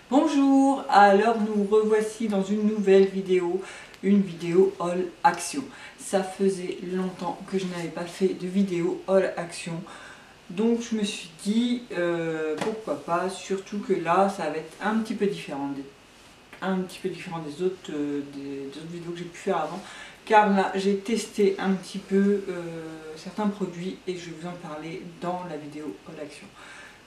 Bonjour, alors nous revoici dans une nouvelle vidéo, une vidéo haul action. Ça faisait longtemps que je n'avais pas fait de vidéo haul action, donc je me suis dit pourquoi pas, surtout que là ça va être un petit peu différent des autres vidéos que j'ai pu faire avant, car là j'ai testé un petit peu certains produits et je vais vous en parler dans la vidéo haul action.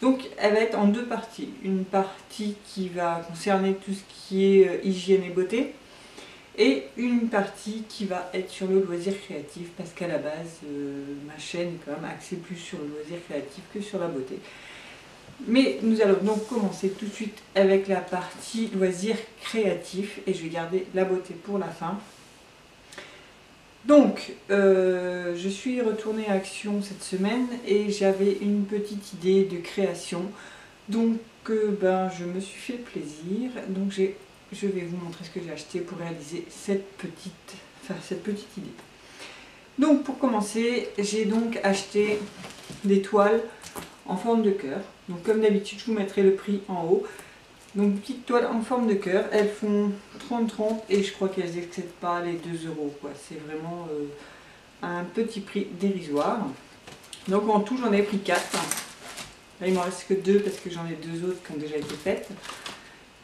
Donc elle va être en deux parties. Une partie qui va concerner tout ce qui est hygiène et beauté, et une partie qui va être sur le loisir créatif, parce qu'à la base ma chaîne est quand même axée plus sur le loisir créatif que sur la beauté. Mais nous allons donc commencer tout de suite avec la partie loisir créatif, et je vais garder la beauté pour la fin. Donc, je suis retournée à Action cette semaine et j'avais une petite idée de création. Donc, je me suis fait plaisir. Donc, je vais vous montrer ce que j'ai acheté pour réaliser cette petite idée. Donc, pour commencer, j'ai donc acheté des toiles en forme de cœur. Donc, comme d'habitude, je vous mettrai le prix en haut. Donc, des petites toiles en forme de cœur, elles font 30,30 et je crois qu'elles n'excèdent pas les 2 euros. C'est vraiment un petit prix dérisoire. Donc, en tout, j'en ai pris 4. Là, il m'en reste que 2 parce que j'en ai 2 autres qui ont déjà été faites,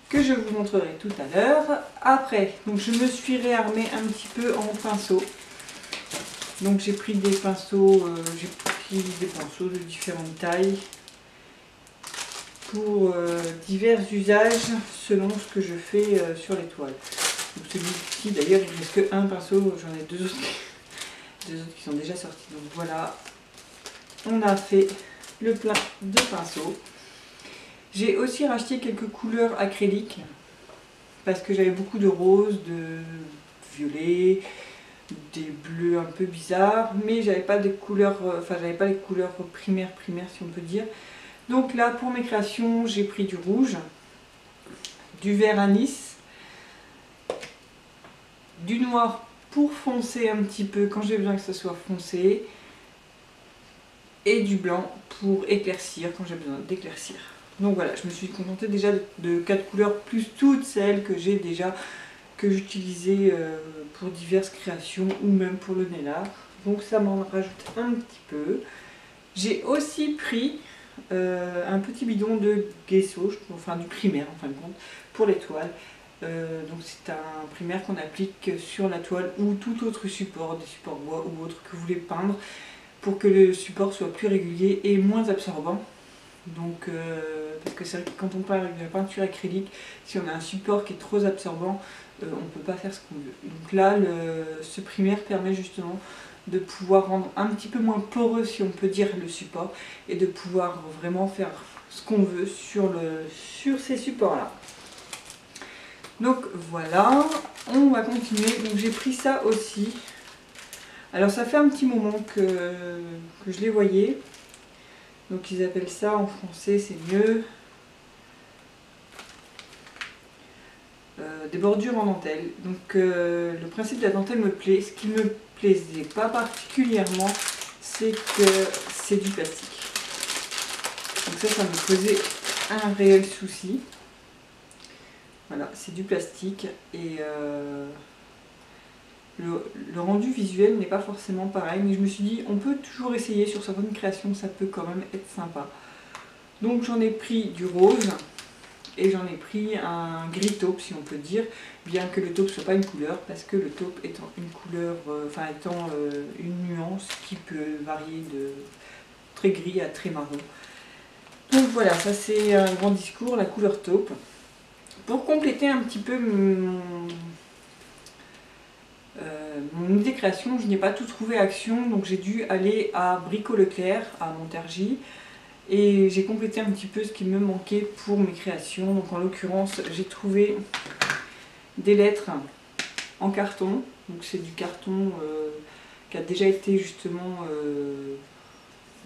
que je vous montrerai tout à l'heure. Après, donc, je me suis réarmée un petit peu en pinceau. Donc, j'ai pris des pinceaux, de différentes tailles, pour divers usages selon ce que je fais sur les toiles. Donc celui-ci d'ailleurs il ne reste que un pinceau, j'en ai deux autres qui sont déjà sortis. Donc voilà, on a fait le plein de pinceaux. J'ai aussi racheté quelques couleurs acryliques parce que j'avais beaucoup de roses, de violets, des bleus un peu bizarres, mais j'avais pas des couleurs, j'avais pas les couleurs primaires si on peut dire. Donc là, pour mes créations, j'ai pris du rouge, du vert anis, du noir pour foncer un petit peu quand j'ai besoin que ce soit foncé, et du blanc pour éclaircir quand j'ai besoin d'éclaircir. Donc voilà, je me suis contentée déjà de 4 couleurs, plus toutes celles que j'ai déjà, que j'utilisais pour diverses créations ou même pour le nail art. Donc ça m'en rajoute un petit peu. J'ai aussi pris un petit bidon de gesso, enfin du primaire en fin de compte, pour les toiles. Donc c'est un primaire qu'on applique sur la toile ou tout autre support, des supports bois ou autres que vous voulez peindre, pour que le support soit plus régulier et moins absorbant. Donc parce que c'est vrai que quand on peint avec de la peinture acrylique, si on a un support qui est trop absorbant, on ne peut pas faire ce qu'on veut. Donc là, ce primaire permet justement de pouvoir rendre un petit peu moins poreux, si on peut dire, le support, et de pouvoir vraiment faire ce qu'on veut sur ces supports là. Donc voilà, on va continuer. Donc j'ai pris ça aussi. Alors ça fait un petit moment que je les voyais. Donc ils appellent ça en français, c'est mieux, des bordures en dentelle. Donc le principe de la dentelle me plaît. Ce qui me plaisait pas particulièrement, c'est que c'est du plastique. Donc ça me posait un réel souci. Voilà, c'est du plastique et le rendu visuel n'est pas forcément pareil, mais je me suis dit on peut toujours essayer sur certaines créations, ça peut quand même être sympa. Donc j'en ai pris du rose et j'en ai pris un gris taupe, si on peut dire, bien que le taupe soit pas une couleur, parce que le taupe étant une couleur, une nuance qui peut varier de très gris à très marron. Donc voilà, ça c'est un grand discours, la couleur taupe. Pour compléter un petit peu mon idée création, je n'ai pas tout trouvé à Action, donc j'ai dû aller à Brico Leclerc, à Montargis, et j'ai complété un petit peu ce qui me manquait pour mes créations. Donc en l'occurrence, j'ai trouvé des lettres en carton, donc c'est du carton qui a déjà été justement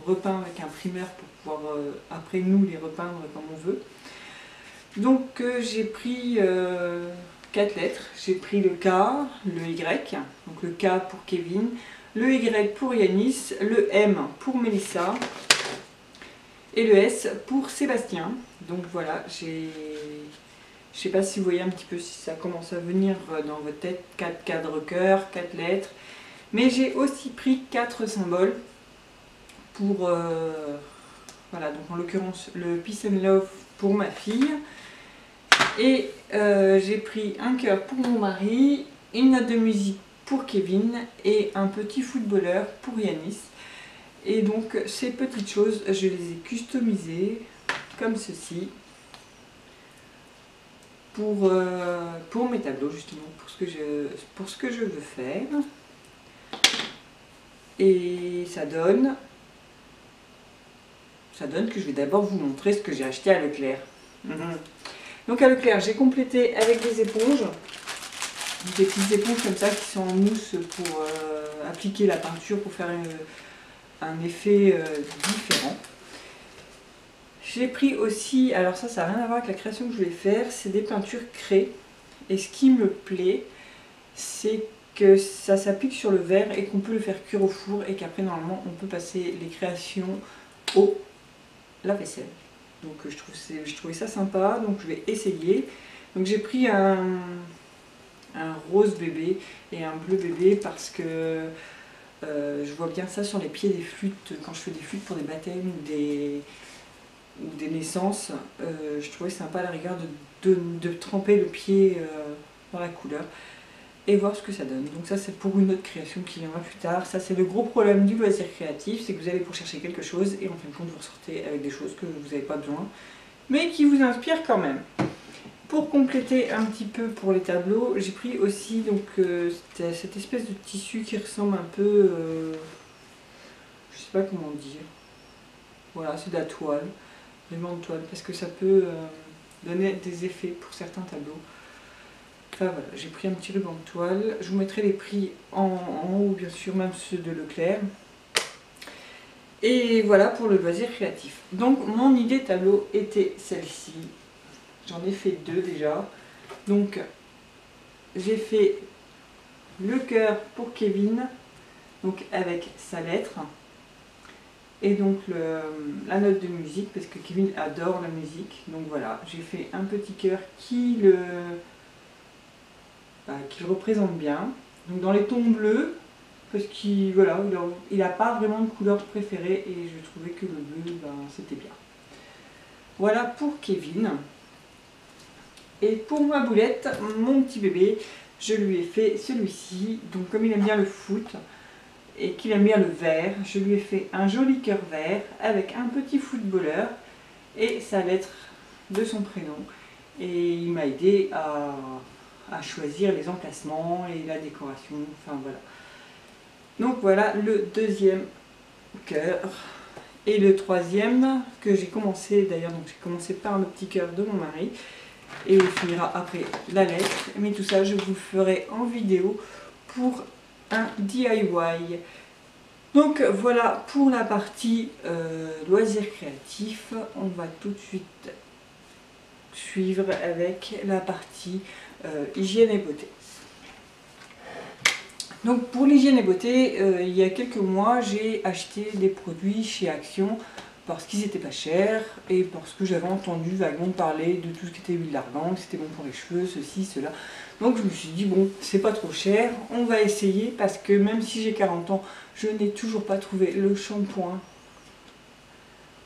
repeint avec un primaire pour pouvoir après nous les repeindre comme on veut. Donc j'ai pris 4 lettres, j'ai pris le K, le Y, donc le K pour Kevin, le Y pour Yanis, le M pour Mélissa et le S pour Sébastien. Donc voilà, j'ai Je sais pas si vous voyez un petit peu si ça commence à venir dans votre tête. 4 cadres cœur, 4 lettres. Mais j'ai aussi pris 4 symboles pour... voilà, donc en l'occurrence le Peace and Love pour ma fille. Et j'ai pris un cœur pour mon mari, une note de musique pour Kevin et un petit footballeur pour Yanis. Et donc ces petites choses, je les ai customisées comme ceci pour mes tableaux, justement, pour ce que je veux faire. Et ça donne que je vais d'abord vous montrer ce que j'ai acheté à Leclerc. Donc à Leclerc, j'ai complété avec des éponges, des petites éponges comme ça qui sont en mousse pour appliquer la peinture, pour faire un effet différent. J'ai pris aussi, alors ça n'a rien à voir avec la création que je voulais faire, c'est des peintures craies. Et ce qui me plaît, c'est que ça s'applique sur le verre et qu'on peut le faire cuire au four et qu'après normalement on peut passer les créations au lave-vaisselle. Donc je trouvais ça sympa, donc je vais essayer. Donc j'ai pris un rose bébé et un bleu bébé parce que je vois bien ça sur les pieds des flûtes, quand je fais des flûtes pour des baptêmes ou des naissances. Je trouvais sympa à la rigueur de tremper le pied dans la couleur et voir ce que ça donne. Donc ça c'est pour une autre création qui viendra plus tard. Ça c'est le gros problème du loisir créatif, c'est que vous allez pour chercher quelque chose et en fin de compte vous ressortez avec des choses que vous n'avez pas besoin, mais qui vous inspirent quand même. Pour compléter un petit peu pour les tableaux, j'ai pris aussi donc cette espèce de tissu qui ressemble un peu, je sais pas comment dire, voilà, c'est de la toile, vraiment de toile, parce que ça peut donner des effets pour certains tableaux. Enfin voilà, j'ai pris un petit ruban de toile, je vous mettrai les prix en haut bien sûr, même ceux de Leclerc. Et voilà pour le loisir créatif. Donc mon idée tableau était celle-ci. J'en ai fait 2 déjà. Donc j'ai fait le cœur pour Kevin, donc avec sa lettre. Et donc la note de musique, parce que Kevin adore la musique. Donc voilà, j'ai fait un petit cœur qui le représente bien. Donc dans les tons bleus, parce qu'il voilà, il n'a pas vraiment de couleur préférée et je trouvais que le bleu, c'était bien. Voilà pour Kevin. Et pour ma boulette, mon petit bébé, je lui ai fait celui-ci. Donc comme il aime bien le foot et qu'il aime bien le vert, je lui ai fait un joli cœur vert avec un petit footballeur et sa lettre de son prénom. Et il m'a aidé à choisir les emplacements et la décoration, enfin voilà. Donc voilà le deuxième cœur. Et le troisième que j'ai commencé d'ailleurs, donc j'ai commencé par le petit cœur de mon mari. Et il finira après la lettre. Mais tout ça je vous ferai en vidéo pour un DIY. Donc voilà pour la partie loisirs créatifs. On va tout de suite suivre avec la partie hygiène et beauté. Donc pour l'hygiène et beauté, il y a quelques mois, j'ai acheté des produits chez Action parce qu'ils étaient pas chers et parce que j'avais entendu vaguement parler de tout ce qui était huile d'argan, que c'était bon pour les cheveux, ceci, cela. Donc je me suis dit bon, c'est pas trop cher, on va essayer parce que même si j'ai 40 ans, je n'ai toujours pas trouvé le shampoing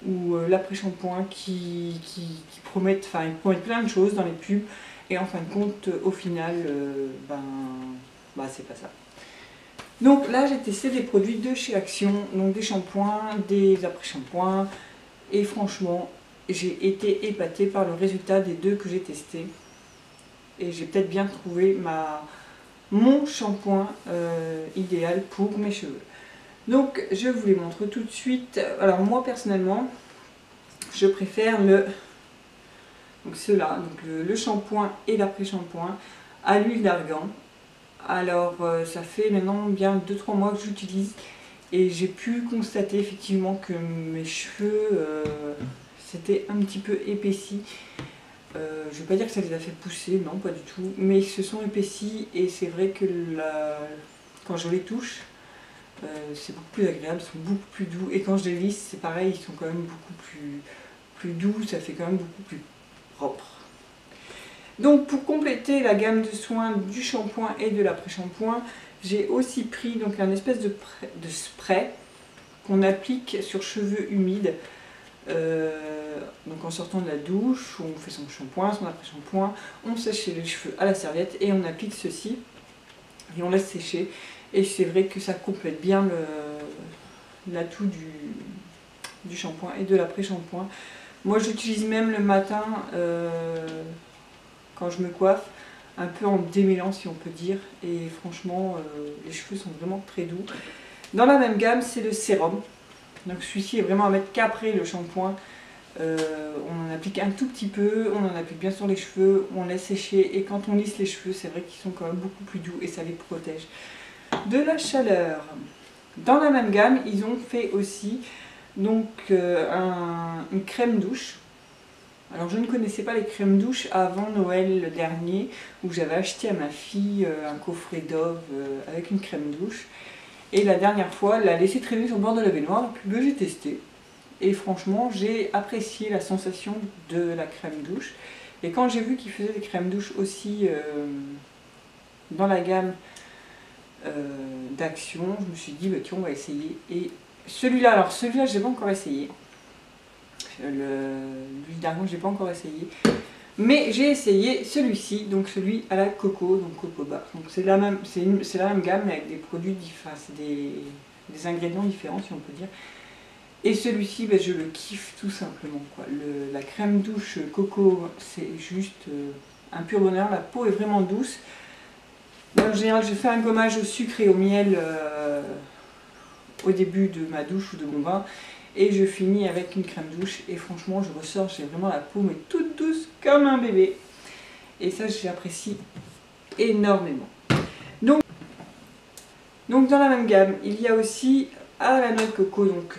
ou l'après-shampoing qui promettent, enfin ils promettent plein de choses dans les pubs et en fin de compte, au final, c'est pas ça. Donc là j'ai testé des produits de chez Action, donc des shampoings, des après-shampoings et franchement j'ai été épatée par le résultat des 2 que j'ai testés et j'ai peut-être bien trouvé mon shampoing idéal pour mes cheveux. Donc je vous les montre tout de suite. Alors moi personnellement je préfère ceux-là, donc le shampoing et l'après-shampoing à l'huile d'argan. Alors ça fait maintenant bien 2-3 mois que j'utilise et j'ai pu constater effectivement que mes cheveux s'étaient un petit peu épaissis. Je ne vais pas dire que ça les a fait pousser, non pas du tout, mais ils se sont épaissis et c'est vrai que quand je les touche, c'est beaucoup plus agréable, ils sont beaucoup plus doux et quand je les lisse c'est pareil, ils sont quand même beaucoup plus doux, ça fait quand même beaucoup plus propre. Donc pour compléter la gamme de soins du shampoing et de l'après-shampoing, j'ai aussi pris donc un espèce de spray qu'on applique sur cheveux humides. Donc en sortant de la douche, on fait son shampoing, son après-shampoing, on sèche les cheveux à la serviette et on applique ceci et on laisse sécher. Et c'est vrai que ça complète bien l'atout du shampoing et de l'après-shampoing. Moi j'utilise même le matin quand je me coiffe, un peu en démêlant si on peut dire, et franchement les cheveux sont vraiment très doux. Dans la même gamme, c'est le sérum. Donc celui-ci est vraiment à mettre qu'après le shampoing. On en applique un tout petit peu, on en applique bien sur les cheveux, on laisse sécher et quand on lisse les cheveux, c'est vrai qu'ils sont quand même beaucoup plus doux et ça les protège de la chaleur. Dans la même gamme, ils ont fait aussi donc une crème douche. Alors je ne connaissais pas les crèmes douches avant Noël dernier où j'avais acheté à ma fille un coffret Dove avec une crème douche. Et la dernière fois, elle l'a laissé traîner sur le bord de la baignoire, puis j'ai testé. Et franchement, j'ai apprécié la sensation de la crème douche. Et quand j'ai vu qu'ils faisaient des crèmes douches aussi dans la gamme d'Action, je me suis dit, bah, tiens, on va essayer. Et celui-là, alors celui-là, je n'ai pas encore essayé. L'huile d'argan, je n'ai pas encore essayé. Mais j'ai essayé celui-ci, donc celui à la coco, donc Cocoba. Donc c'est la même gamme mais avec des produits différents, c'est des ingrédients différents si on peut dire. Et celui-ci, ben, je le kiffe tout simplement, quoi. La crème douche coco, c'est juste un pur bonheur. La peau est vraiment douce. En général, je fais un gommage au sucre et au miel au début de ma douche ou de mon bain. Et je finis avec une crème douche et franchement je ressors, j'ai vraiment la peau mais toute douce comme un bébé. Et ça j'apprécie énormément. Donc dans la même gamme, il y a aussi à la noix de coco donc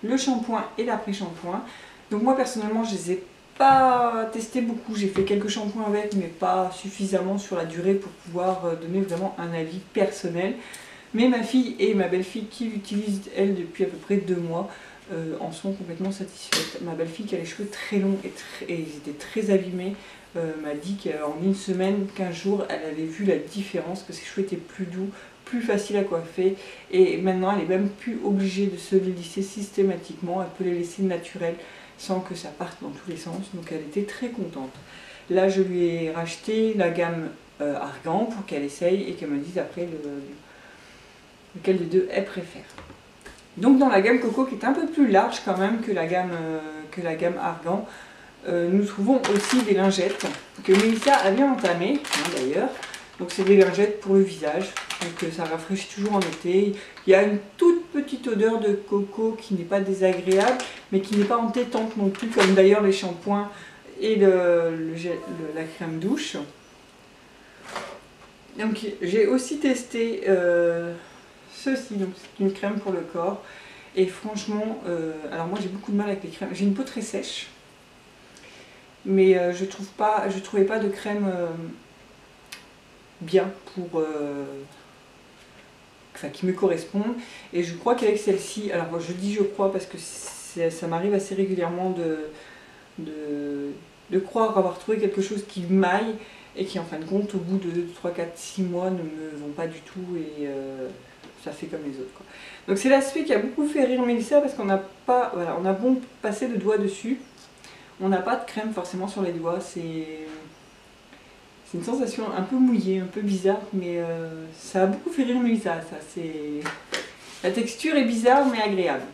le shampoing et l'après-shampoing. Donc moi personnellement je les ai pas testés beaucoup, j'ai fait quelques shampoings avec mais pas suffisamment sur la durée pour pouvoir donner vraiment un avis personnel. Mais ma fille et ma belle-fille qui l'utilisent elle depuis à peu près 2 mois en sont complètement satisfaites. Ma belle-fille qui a les cheveux très longs et ils étaient très abîmés m'a dit qu'en 1 semaine, 15 jours, elle avait vu la différence, que ses cheveux étaient plus doux, plus faciles à coiffer et maintenant elle est même plus obligée de se les lisser systématiquement, elle peut les laisser naturels sans que ça parte dans tous les sens, donc elle était très contente. Là je lui ai racheté la gamme Argan pour qu'elle essaye et qu'elle me dise après lequel des deux elle préfère. Donc dans la gamme Coco qui est un peu plus large quand même que la gamme Argan, nous trouvons aussi des lingettes que Mélissa a bien entamées d'ailleurs. Donc c'est des lingettes pour le visage, donc ça rafraîchit toujours en été. Il y a une toute petite odeur de coco qui n'est pas désagréable, mais qui n'est pas entêtante non plus, comme d'ailleurs les shampoings et la crème douche. Donc j'ai aussi testé ceci, donc c'est une crème pour le corps. Et franchement, alors moi j'ai beaucoup de mal avec les crèmes. J'ai une peau très sèche, mais je trouvais pas de crème bien pour, enfin, qui me correspond. Et je crois qu'avec celle-ci, alors je dis je crois parce que ça m'arrive assez régulièrement de croire avoir trouvé quelque chose qui m'aille et qui en fin de compte au bout de 2, 3, 4, 6 mois ne me vont pas du tout et ça fait comme les autres, quoi. Donc c'est l'aspect qui a beaucoup fait rire Mélissa parce qu'on n'a pas, voilà, on a bon passé le doigt dessus, on n'a pas de crème forcément sur les doigts, c'est une sensation un peu mouillée, un peu bizarre, mais ça a beaucoup fait rire Mélissa, ça. La texture est bizarre mais agréable.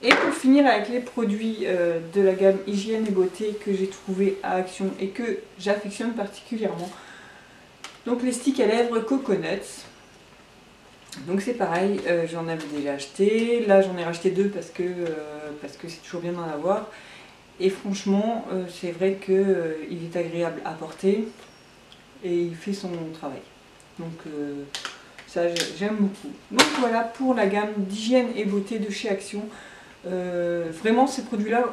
Et pour finir avec les produits de la gamme Hygiène et Beauté que j'ai trouvé à Action et que j'affectionne particulièrement, donc les sticks à lèvres Coconuts. Donc c'est pareil, j'en avais déjà acheté, là j'en ai racheté 2 parce que c'est toujours bien d'en avoir. Et franchement, c'est vrai qu'il est agréable à porter et il fait son travail. Donc ça j'aime beaucoup. Donc voilà pour la gamme d'hygiène et beauté de chez Action. Vraiment ces produits-là,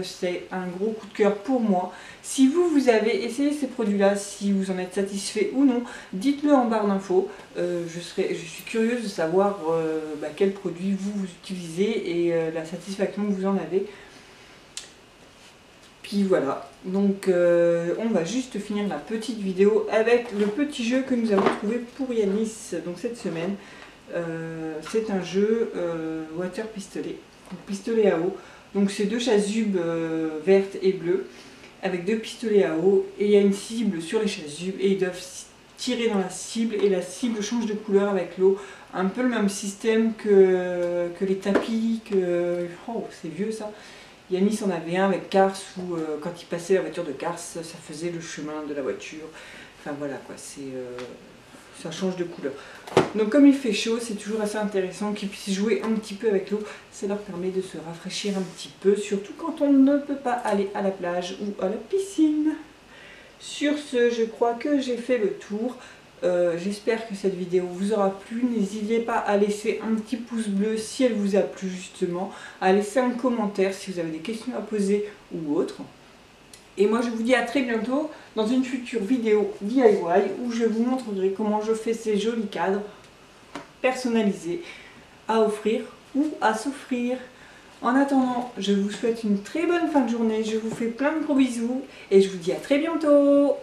c'est un gros coup de cœur pour moi. Si vous avez essayé ces produits-là, si vous en êtes satisfait ou non, dites-le en barre d'infos. Je suis curieuse de savoir quel produit vous utilisez et la satisfaction que vous en avez. puis voilà, donc on va juste finir la petite vidéo avec le petit jeu que nous avons trouvé pour Yanis. Donc cette semaine, c'est un jeu water pistolet, donc pistolet à eau. Donc c'est deux chasubes vertes et bleues avec deux pistolets à eau et il y a une cible sur les chasubes et ils doivent tirer dans la cible et la cible change de couleur avec l'eau. Un peu le même système que les tapis, oh c'est vieux ça. Yanis en avait un avec Cars où quand il passait la voiture de Cars, ça faisait le chemin de la voiture. Enfin voilà quoi, ça change de couleur. Donc comme il fait chaud, c'est toujours assez intéressant qu'ils puissent jouer un petit peu avec l'eau. Ça leur permet de se rafraîchir un petit peu, surtout quand on ne peut pas aller à la plage ou à la piscine. Sur ce, je crois que j'ai fait le tour. J'espère que cette vidéo vous aura plu. N'hésitez pas à laisser un petit pouce bleu si elle vous a plu justement, à laisser un commentaire si vous avez des questions à poser ou autre. Et moi je vous dis à très bientôt dans une future vidéo DIY où je vous montrerai comment je fais ces jolis cadres personnalisés à offrir ou à s'offrir. En attendant, je vous souhaite une très bonne fin de journée, je vous fais plein de gros bisous et je vous dis à très bientôt.